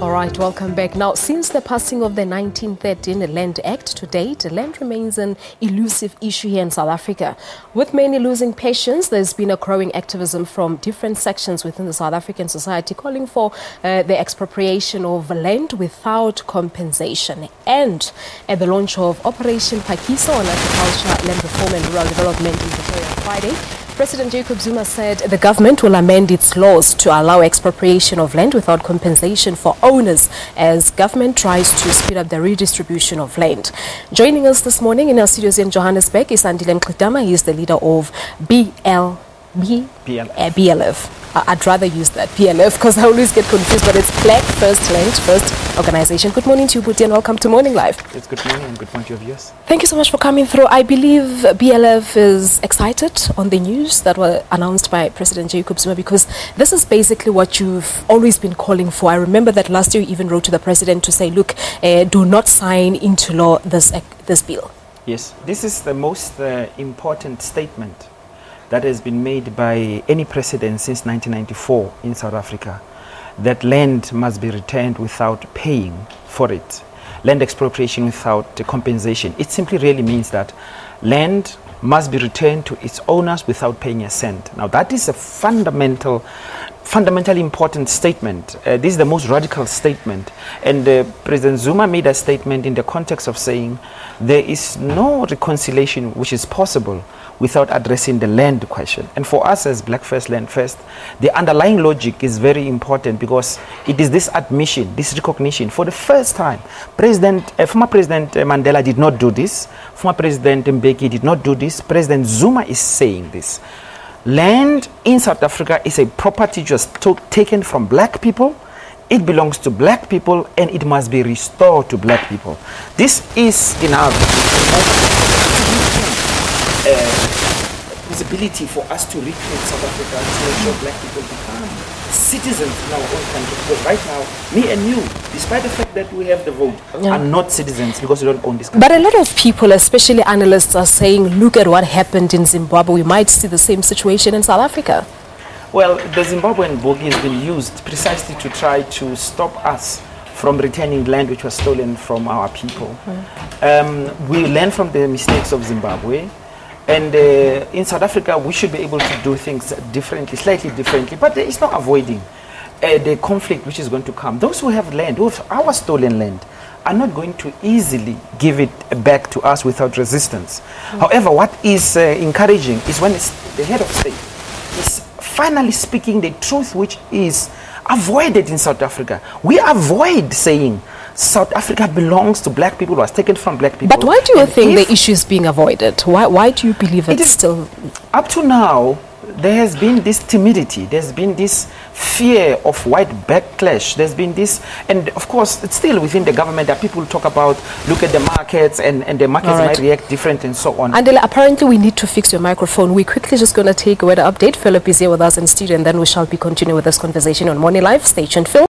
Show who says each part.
Speaker 1: All right, welcome back. Now, since the passing of the 1913 Land Act to date, land remains an elusive issue here in South Africa. With many losing patience, there's been a growing activism from different sections within the South African society calling for the expropriation of land without compensation. And at the launch of Operation Phakisa on agriculture, land reform and rural development in Pretoria on Friday, President Jacob Zuma said the government will amend its laws to allow expropriation of land without compensation for owners as government tries to speed up the redistribution of land. Joining us this morning in our studios in Johannesburg is Mngxitama. He is the leader of BLF. I'd rather use that, BLF, because I always get confused, but it's Black First Land First Organization. Good morning to you, Buti, and welcome to Morning Live.
Speaker 2: It's good morning and good morning to your viewers.
Speaker 1: Thank you so much for coming through. I believe BLF is excited on the news that were announced by President Jacob Zuma, because this is basically what you've always been calling for. I remember that last year you even wrote to the president to say, look, do not sign into law this bill.
Speaker 2: Yes, this is the most important statement that has been made by any president since 1994 in South Africa, that land must be returned without paying for it. Land expropriation without compensation. It simply really means that land must be returned to its owners without paying a cent. Now that is a fundamentally important statement. This is the most radical statement. And President Zuma made a statement in the context of saying there is no reconciliation which is possible without addressing the land question. And for us as Black First Land First, the underlying logic is very important, because it is this admission, this recognition. For the first time, former President Mandela did not do this. Former President Mbeki did not do this. President Zuma is saying this. Land in South Africa is a property just taken from black people. It belongs to black people and it must be restored to black people. This is, in our possibility for us to recreate South Africa, to make sure black people become citizens in our own country. Because right now, me and you, despite the fact that we have the vote, are not citizens because we don't own this country.
Speaker 1: But a lot of people, especially analysts, are saying, look at what happened in Zimbabwe. We might see the same situation in South Africa.
Speaker 2: Well, the Zimbabwean bogey has been used precisely to try to stop us from returning land which was stolen from our people. We learn from the mistakes of Zimbabwe. And in South Africa, we should be able to do things differently, slightly differently. But there is no avoiding the conflict which is going to come. Those who have land, who have our stolen land, are not going to easily give it back to us without resistance. However, what is encouraging is when the head of state is finally speaking the truth which is avoided in South Africa. We avoid saying South Africa belongs to black people, was taken from black people.
Speaker 1: But why do you think the issue is being avoided? Why do you believe it's still...
Speaker 2: Up to now, there has been this timidity, there's been this fear of white backlash, there's been this, and of course it's still within the government that people talk about, look at the markets and the markets might react different and so on.
Speaker 1: And apparently we need to fix your microphone. We're quickly just going to take a weather update. Philip is here with us in studio, and then we shall be continuing with this conversation on Morning Live. Stay tuned, Phil.